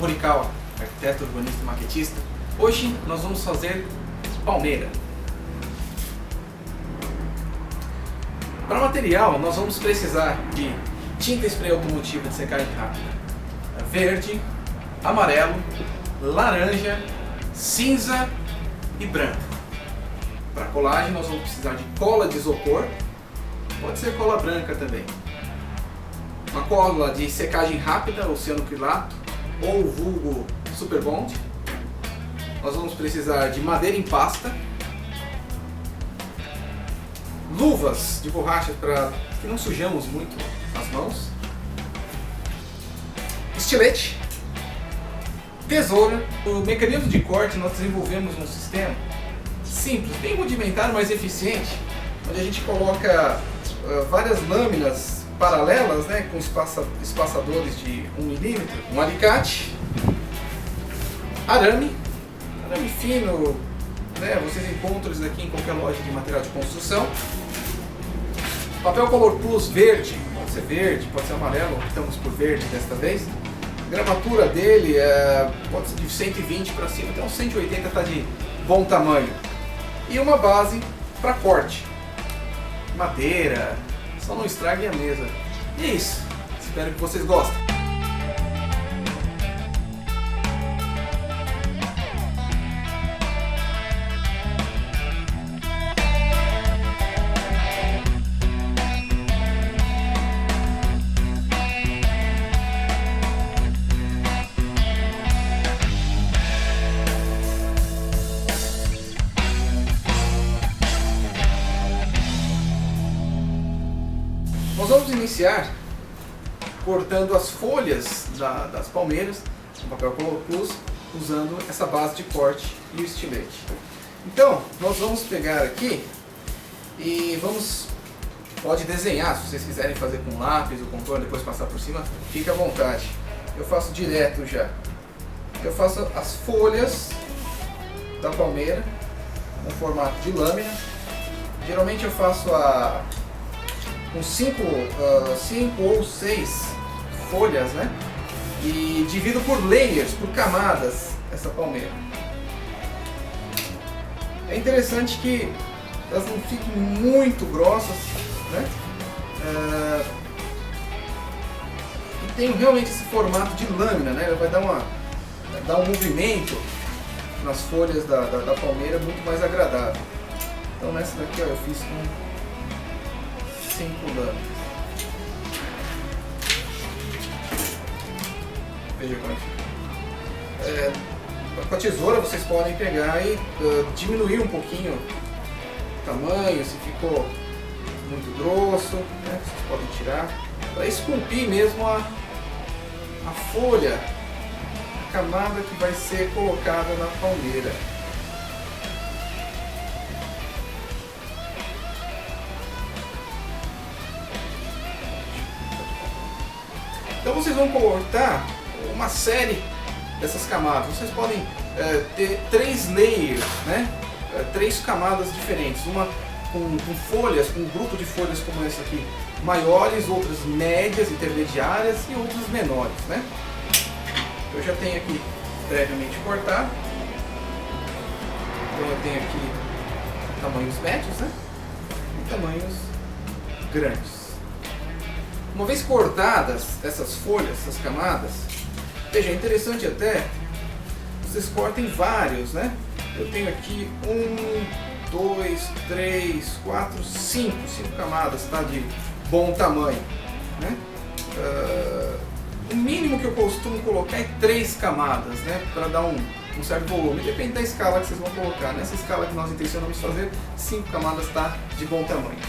Horikawa, arquiteto, urbanista e maquetista. Hoje nós vamos fazer palmeira. Para material nós vamos precisar de tinta spray automotiva de secagem rápida, verde, amarelo, laranja, cinza e branco. Para colagem nós vamos precisar de cola de isopor, pode ser cola branca também. Uma cola de secagem rápida, oceanocrilato ou vulgo Super Bond. Nós vamos precisar de madeira em pasta, luvas de borracha para que não sujamos muito as mãos, estilete, tesoura. O mecanismo de corte nós desenvolvemos um sistema simples, bem rudimentar, mas eficiente, onde a gente coloca várias lâminas paralelas, né, com espaçadores de 1 mm, um alicate, arame fino, né, vocês encontram isso aqui em qualquer loja de material de construção, papel Color Plus verde, pode ser amarelo, optamos por verde desta vez. A gramatura dele pode ser de 120 para cima, até uns 180 está de bom tamanho. E uma base para corte, madeira, só não estraguem a mesa. E é isso, espero que vocês gostem. Nós vamos iniciar cortando as folhas das palmeiras com papel Color Plus, usando essa base de corte e o estilete. Então, nós vamos pegar aqui e pode desenhar, se vocês quiserem fazer com lápis ou contorno, depois passar por cima, fica à vontade. Eu faço direto já. Eu faço as folhas da palmeira no formato de lâmina. Geralmente eu faço com 5 ou 6 folhas, né? E divido por layers, por camadas, essa palmeira. É interessante que elas não fiquem muito grossas, né? E tem realmente esse formato de lâmina, né? Ela vai dar um movimento nas folhas da palmeira muito mais agradável. Então nessa daqui, ó, eu fiz com 5 lâminas. Veja como é que fica. Com a tesoura vocês podem pegar e diminuir um pouquinho o tamanho, se ficou muito grosso, né, vocês podem tirar, para esculpir mesmo a folha, a camada que vai ser colocada na palmeira. Então vocês vão cortar uma série dessas camadas. Vocês podem ter 3 layers, né? 3 camadas diferentes. Uma com folhas, com um grupo de folhas como essa aqui, maiores, outras médias, intermediárias e outras menores, né? Eu já tenho aqui previamente cortado. Então eu tenho aqui tamanhos médios, né? E tamanhos grandes. Uma vez cortadas essas folhas, essas camadas, veja, é interessante até, vocês cortem vários, né? Eu tenho aqui 1, 2, 3, 4, 5 camadas, tá? De bom tamanho, né? O mínimo que eu costumo colocar é 3 camadas, né? Para dar um certo volume, depende da escala que vocês vão colocar. Nessa escala que nós intencionamos fazer, 5 camadas está de bom tamanho.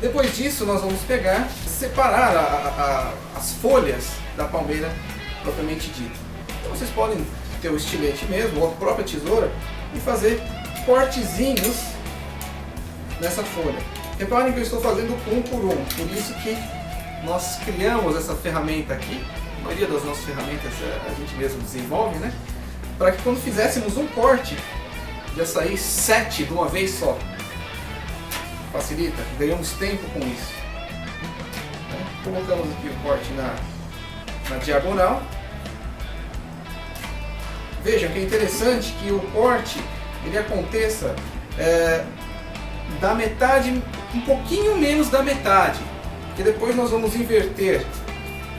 Depois disso nós vamos pegar, separar as folhas da palmeira propriamente dita. Então vocês podem ter o estilete mesmo, ou a própria tesoura, e fazer cortezinhos nessa folha. Reparem que eu estou fazendo um por um, por isso que nós criamos essa ferramenta aqui. A maioria das nossas ferramentas a gente mesmo desenvolve, né? Para que quando fizéssemos um corte, já sair 7 de uma vez só. Facilita, ganhamos tempo com isso. Colocamos aqui o corte na diagonal Vejam que é interessante que o corte ele aconteça da metade, um pouquinho menos da metade, porque depois nós vamos inverter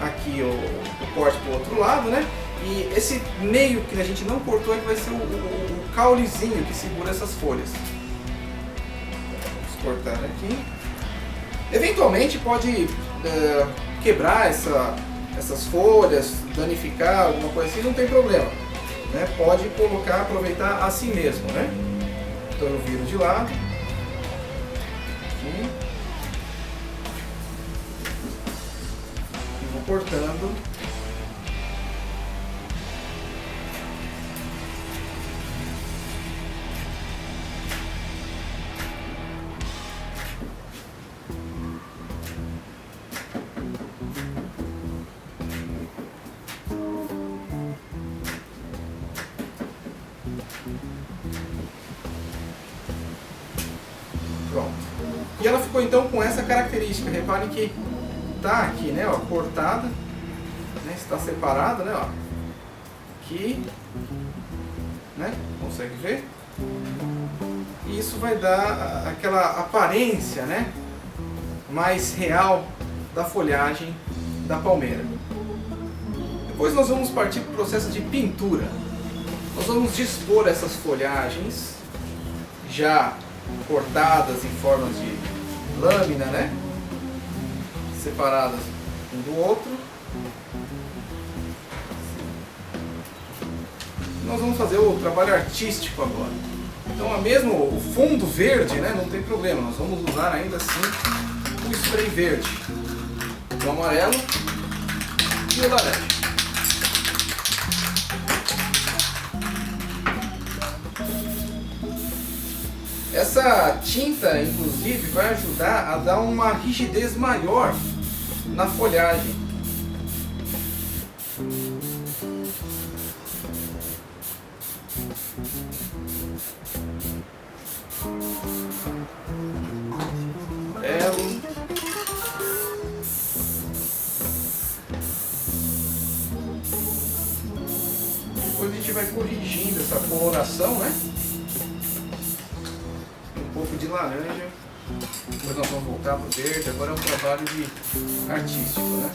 aqui o corte para o outro lado, né? E esse meio que a gente não cortou é que vai ser o caulezinho que segura essas folhas. Vamos cortar aqui. Eventualmente pode quebrar essas folhas, danificar, alguma coisa assim, não tem problema, né? Pode colocar, aproveitar assim mesmo, né? Então eu viro de lado. Aqui. E vou cortando. Pronto. E ela ficou então com essa característica. Reparem que tá aqui, né, ó, cortada, né, está separada, né, ó. Aqui, né? Consegue ver? E isso vai dar aquela aparência, né, mais real da folhagem da palmeira. Depois nós vamos partir para o processo de pintura. Nós vamos dispor essas folhagens já cortadas em formas de lâmina, né? Separadas um do outro. Nós vamos fazer o trabalho artístico agora. Então, mesmo o fundo verde, né? Não tem problema. Nós vamos usar ainda assim o spray verde, o amarelo e o laranja. Essa tinta, inclusive, vai ajudar a dar uma rigidez maior na folhagem. Belo. Depois a gente vai corrigindo essa coloração, né? Um pouco de laranja, depois nós vamos voltar para o verde. Agora é um trabalho artístico, né?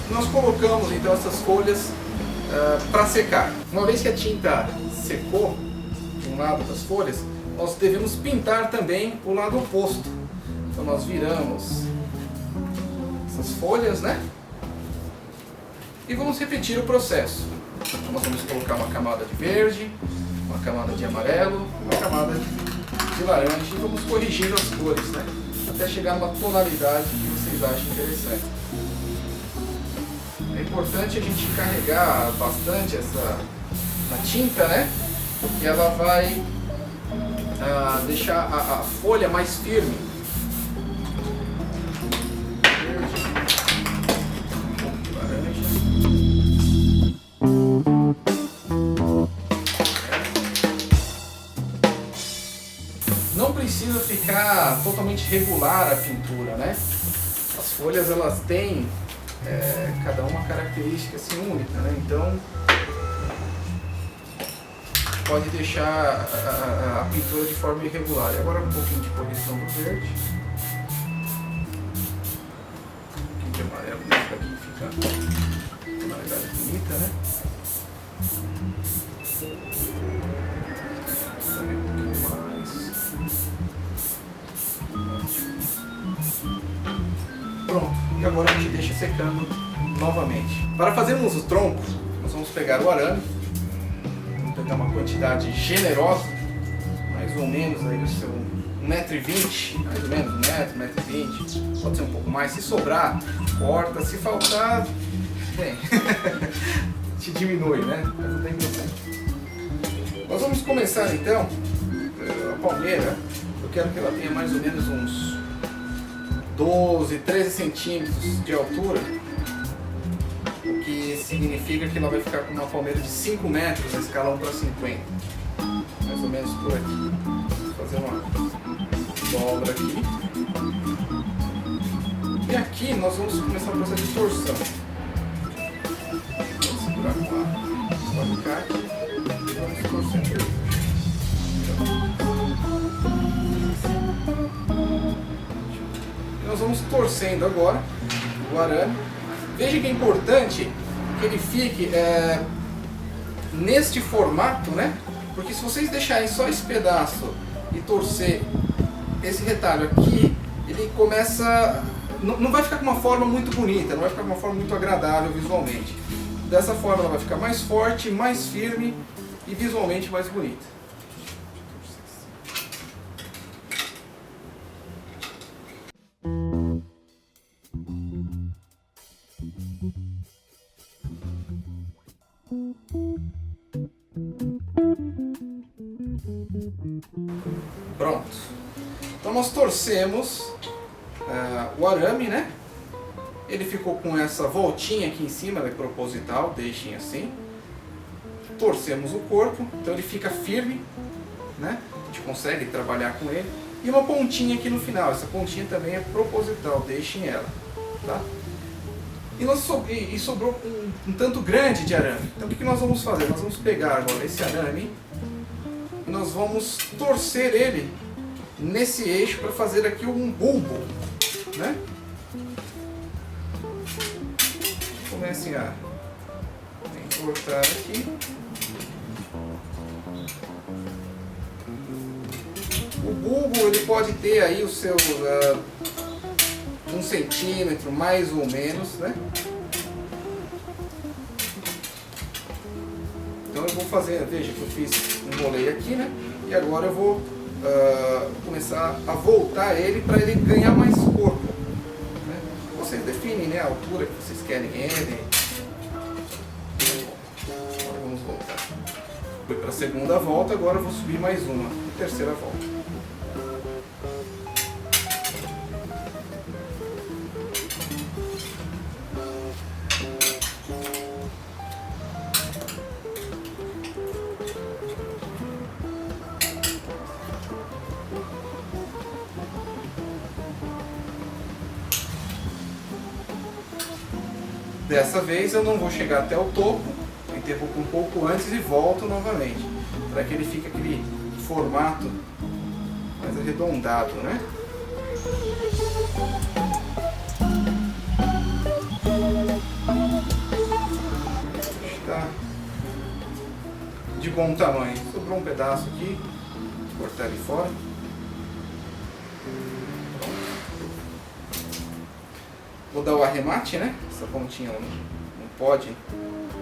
Nós colocamos então essas folhas para secar. Uma vez que a tinta secou de um lado das folhas, nós devemos pintar também o lado oposto. Então nós viramos essas folhas, né? E vamos repetir o processo. Então nós vamos colocar uma camada de verde, uma camada de amarelo, uma camada de laranja e vamos corrigindo as cores, né? Até chegar numa tonalidade que vocês achem interessante. É importante a gente carregar bastante a tinta, né? Porque ela vai deixar a folha mais firme. Não precisa ficar totalmente regular a pintura, né? As folhas elas têm cada uma característica assim única, né? Então pode deixar a pintura de forma irregular. E agora um pouquinho de correção do verde, um pouquinho de amarelo, para aqui ficar uma tonalidade bonita, né? Também um pouquinho mais. Pronto, e agora a gente deixa secando novamente. Para fazermos o tronco, nós vamos pegar o arame, vamos pegar uma quantidade generosa, mais ou menos aí o seu 1,20 m, mais ou menos 1 metro, 1,20 m, pode ser um pouco mais. Se sobrar, corta, se faltar, bem, te diminui, né? Mas não tem problema. Nós vamos começar então, a palmeira, eu quero que ela tenha mais ou menos uns 12, 13 centímetros de altura, o que significa que ela vai ficar com uma palmeira de 5 metros na escala 1:50. mais ou menos por aqui. Vou fazer uma dobra aqui. E aqui nós vamos começar o processo de torção. Vamos segurar com o alicate e vamos torcendo. E nós vamos torcendo agora o arame. Veja que é importante que ele fique neste formato, né? Porque se vocês deixarem só esse pedaço e torcer esse retalho aqui, ele começa... Não vai ficar com uma forma muito bonita, não vai ficar com uma forma muito agradável visualmente. Dessa forma ela vai ficar mais forte, mais firme e visualmente mais bonita. Pronto. Então nós torcemos o arame, né? Ele ficou com essa voltinha aqui em cima, ela é proposital, deixem assim. Torcemos o corpo, então ele fica firme, né? A gente consegue trabalhar com ele. E uma pontinha aqui no final, essa pontinha também é proposital, deixem ela, tá? E sobrou um tanto grande de arame. Então o que nós vamos fazer? Nós vamos pegar agora esse arame e nós vamos torcer ele nesse eixo para fazer aqui um bulbo, né? Comecem a cortar aqui. O bulbo ele pode ter aí o seu 1 centímetro mais ou menos, né? Então eu vou fazer, veja que eu fiz, enrolei aqui, né? E agora eu vou começar a voltar ele para ele ganhar mais corpo, né? Vocês definem, né, a altura que vocês querem ele. Agora vamos voltar. Fui para a segunda volta, agora eu vou subir mais uma, terceira volta. Dessa vez eu não vou chegar até o topo, eu interrompo um pouco antes e volto novamente, para que ele fique aquele formato mais arredondado, né? Está de bom tamanho. Sobrou um pedaço aqui, vou cortar ele fora. Vou dar o arremate, né? Essa pontinha não pode,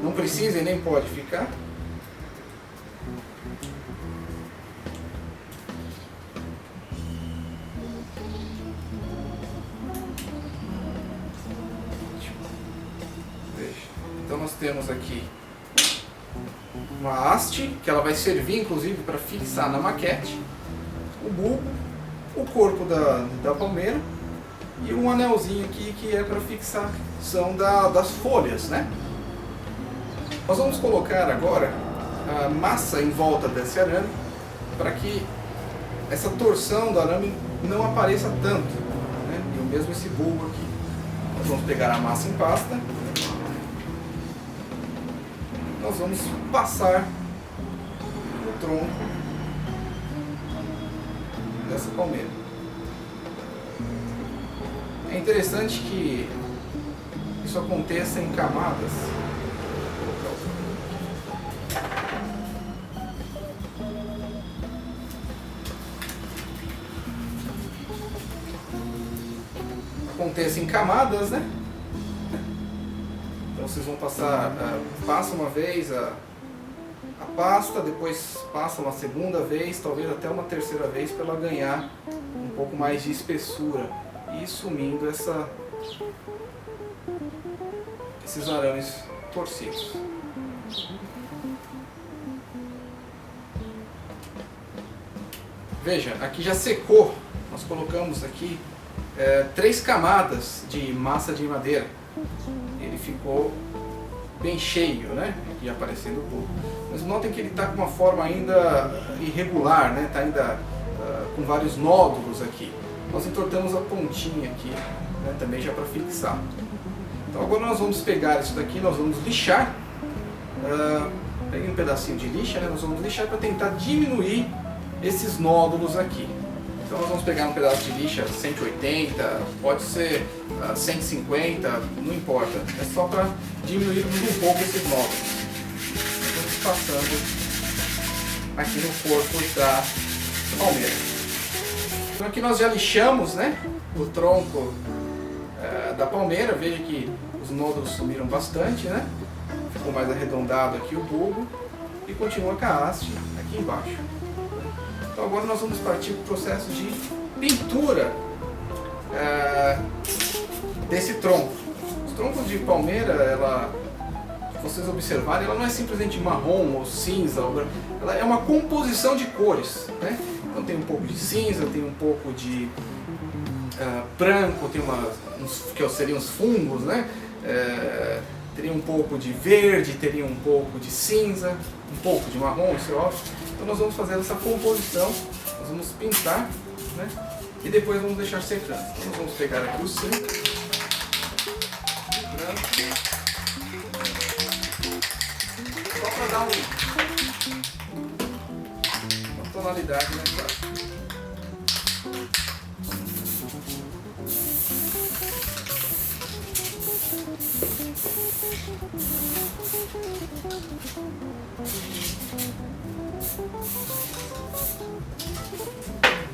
não precisa e nem pode ficar. Então nós temos aqui uma haste, que ela vai servir inclusive para fixar na maquete, o bulbo, o corpo da palmeira, e um anelzinho aqui que é para fixação das folhas, né? Nós vamos colocar agora a massa em volta desse arame para que essa torção do arame não apareça tanto, né? E o mesmo esse bulbo aqui. Nós vamos pegar a massa em pasta, nós vamos passar no tronco dessa palmeira. É interessante que isso aconteça em camadas. Aconteça em camadas, né? Então vocês vão passar, passa uma vez a pasta, depois passa uma segunda vez, talvez até uma terceira vez, para ela ganhar um pouco mais de espessura e ir sumindo esses arames torcidos. Veja, aqui já secou, nós colocamos aqui 3 camadas de massa de madeira. Ele ficou bem cheio, né? Aqui aparecendo o bulbo. mas notem que ele está com uma forma ainda irregular, né? Está ainda com vários nódulos aqui. Nós entortamos a pontinha aqui, né? Também já para fixar. Então agora nós vamos pegar isso daqui, nós vamos lixar. Peguei um pedacinho de lixa, né? Nós vamos lixar para tentar diminuir esses nódulos aqui. Então nós vamos pegar um pedaço de lixa 180, pode ser 150, não importa. É só para diminuir um pouco esses nódulos. Vamos passando aqui no corpo da palmeira. Então aqui nós já lixamos, né, o tronco da palmeira. Veja que os nódulos sumiram bastante, né? Ficou mais arredondado aqui o bulbo e continua com a haste aqui embaixo. Então agora nós vamos partir para o processo de pintura desse tronco. Os troncos de palmeira, se vocês observarem, ela não é simplesmente marrom ou cinza, ela é uma composição de cores, né? Então tem um pouco de cinza, tem um pouco de branco, tem que seriam os fungos, né? Teria um pouco de verde, teria um pouco de cinza, um pouco de marrom, isso é óbvio. Então nós vamos fazer essa composição, nós vamos pintar, né? E depois vamos deixar secando. Então nós vamos pegar aqui o cinza, só para dar uma tonalidade nessa.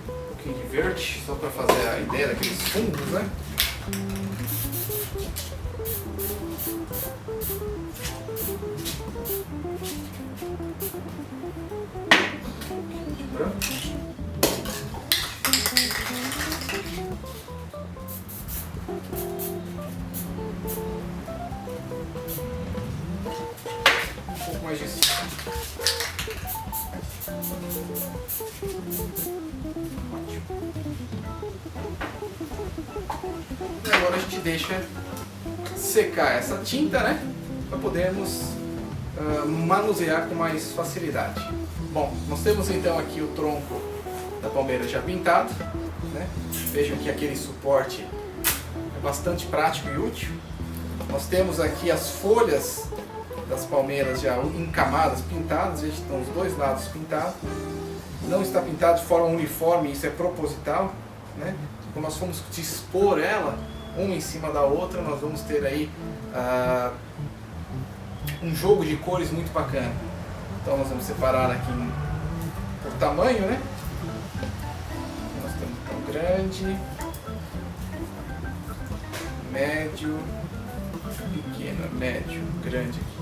Um pouquinho de verde, só para fazer a ideia daqueles fungos, né? Um pouquinho de branco. Mais disso. Ótimo. E agora a gente deixa secar essa tinta, né? Para podermos manusear com mais facilidade. Bom, nós temos então aqui o tronco da palmeira já pintado, né? Vejam que aquele suporte é bastante prático e útil. Nós temos aqui as folhas das palmeiras já encamadas, pintadas, veja que estão os dois lados pintados. Não está pintado de forma uniforme, isso é proposital, né? Quando nós formos dispor ela, uma em cima da outra, nós vamos ter aí um jogo de cores muito bacana. Então nós vamos separar aqui por tamanho, né? Nós temos então grande, médio, pequeno, médio, grande aqui.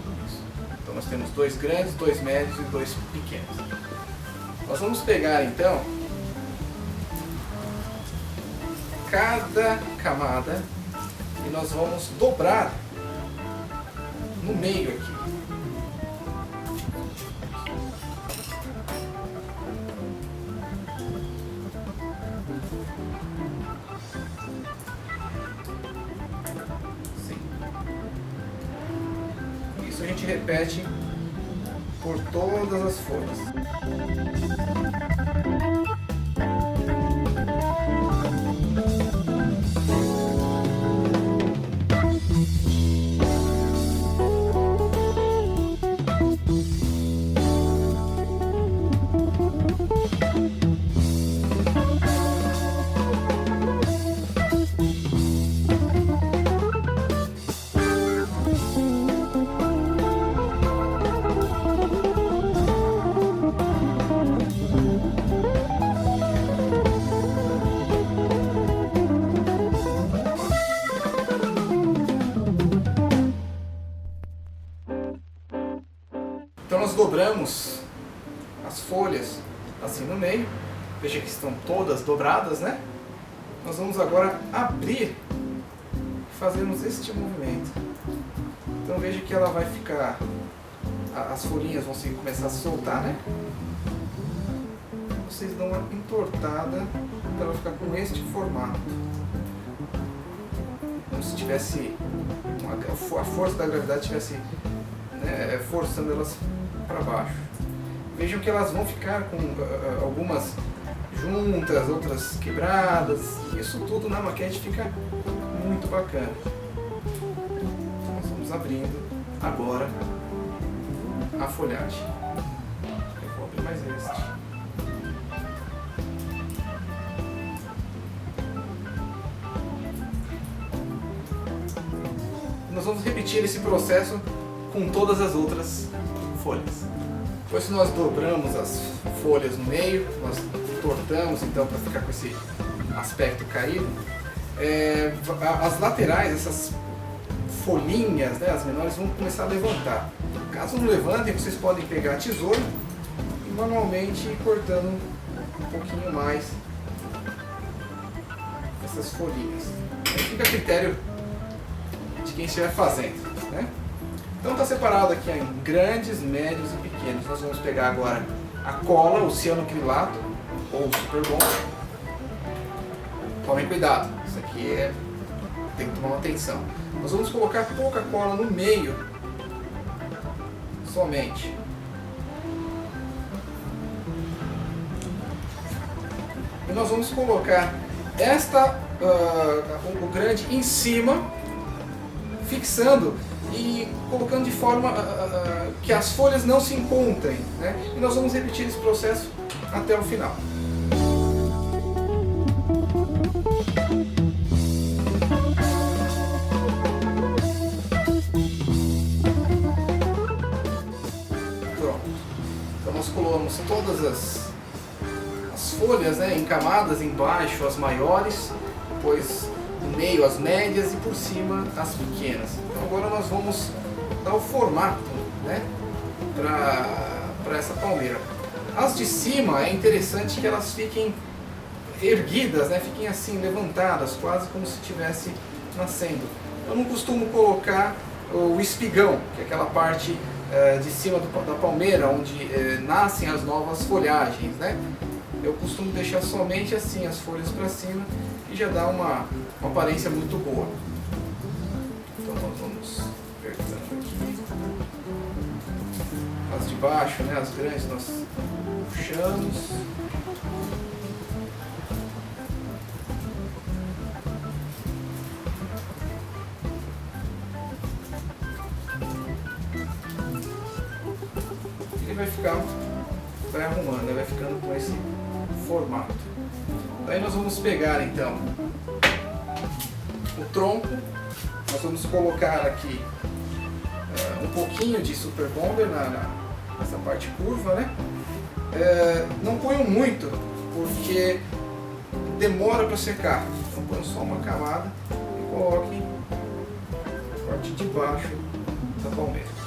Então nós temos dois grandes, dois médios e dois pequenos. Nós vamos pegar então cada camada e nós vamos dobrar no meio aqui. Isso a gente repete por todas as folhas. Então nós dobramos as folhas assim no meio, veja que estão todas dobradas, né? Nós vamos agora abrir e fazermos este movimento. Então veja que ela vai ficar, as folhinhas vão começar a se soltar, né? Vocês dão uma entortada para ela ficar com este formato. Como se tivesse a força da gravidade estivesse, né, forçando elas para baixo. Vejam que elas vão ficar com algumas juntas, outras quebradas, e isso tudo na maquete fica muito bacana. Então nós vamos abrindo agora a folhagem. Eu vou abrir mais este. Nós vamos repetir esse processo com todas as outras folhas. Depois que nós dobramos as folhas no meio, nós tortamos então para ficar com esse aspecto caído, as laterais, essas folhinhas, né, as menores, vão começar a levantar. Caso não levantem, vocês podem pegar a tesoura e manualmente ir cortando um pouquinho mais essas folhinhas. Aí fica a critério de quem estiver fazendo, né? Então está separado aqui em grandes, médios e pequenos. Nós vamos pegar agora a cola, o cianocrilato ou Super Bonder. Tomem cuidado, isso aqui tem que tomar uma atenção. Nós vamos colocar pouca cola no meio, somente. E nós vamos colocar o grande em cima, fixando e colocando de forma que as folhas não se encontrem, né? E nós vamos repetir esse processo até o final. Pronto. Então nós colocamos todas as folhas, né, em camadas, embaixo as maiores, depois no meio as médias e por cima as pequenas. Então agora nós vamos dar o formato, né, para essa palmeira. As de cima é interessante que elas fiquem erguidas, né, fiquem assim levantadas, quase como se estivesse nascendo. Eu não costumo colocar o espigão, que é aquela parte de cima da palmeira, onde nascem as novas folhagens, né? Eu costumo deixar somente assim as folhas para cima e já dá uma aparência muito boa. Então nós vamos apertando aqui. As de baixo, né, as grandes, nós puxamos. Ele vai arrumando, vai ficando com esse formato. Daí nós vamos pegar então o tronco, nós vamos colocar aqui um pouquinho de Super Bonder nessa parte curva, né? Não ponham muito, porque demora para secar. Então põe só uma camada e coloquem a parte de baixo da palmeira.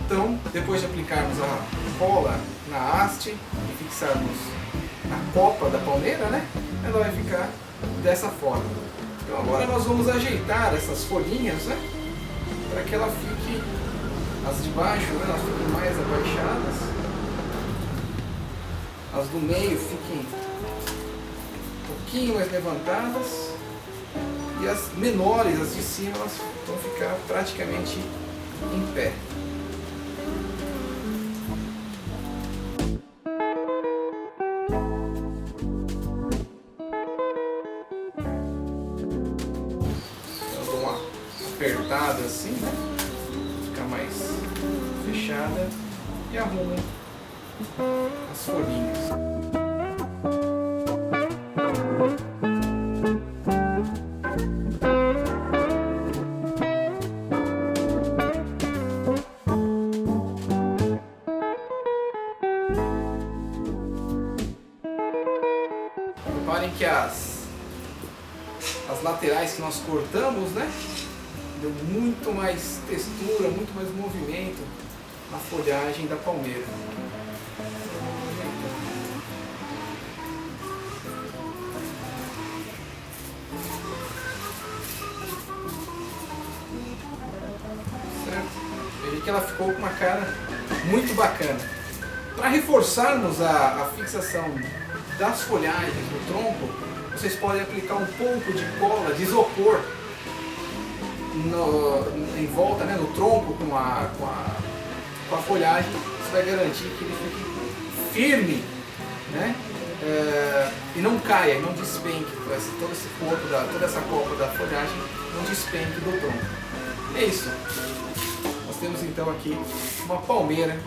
Então, depois de aplicarmos a cola na haste e fixarmos a copa da palmeira, né, ela vai ficar dessa forma. Então agora nós vamos ajeitar essas folhinhas, né, para que ela fique, as de baixo, né, elas fiquem mais abaixadas, as do meio fiquem um pouquinho mais levantadas e as menores, as de cima, elas vão ficar praticamente em pé. Apertada assim, né? Ficar mais fechada e arrumo as folhinhas. Reparem que as laterais que nós cortamos, né? Deu muito mais textura, muito mais movimento na folhagem da palmeira. Certo? Veja que ela ficou com uma cara muito bacana. Para reforçarmos a fixação das folhagens do tronco, vocês podem aplicar um pouco de cola de isopor em volta, né, no tronco com a folhagem, isso vai garantir que ele fique firme, né, e não caia, e não despenque, todo esse corpo, toda essa copa da folhagem não despenque do tronco. É isso. Nós temos então aqui uma palmeira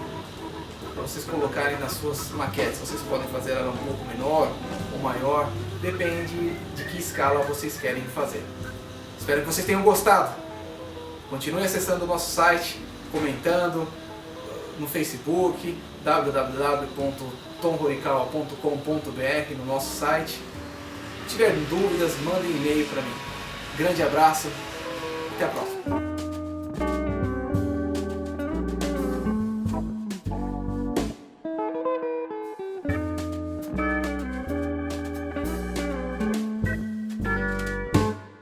para vocês colocarem nas suas maquetes. Vocês podem fazer ela um pouco menor ou maior, depende de que escala vocês querem fazer. Espero que vocês tenham gostado. Continue acessando o nosso site, comentando no Facebook, www.tomhorikawa.com.br, no nosso site. Se tiver dúvidas, mandem e-mail para mim. Grande abraço, até a próxima.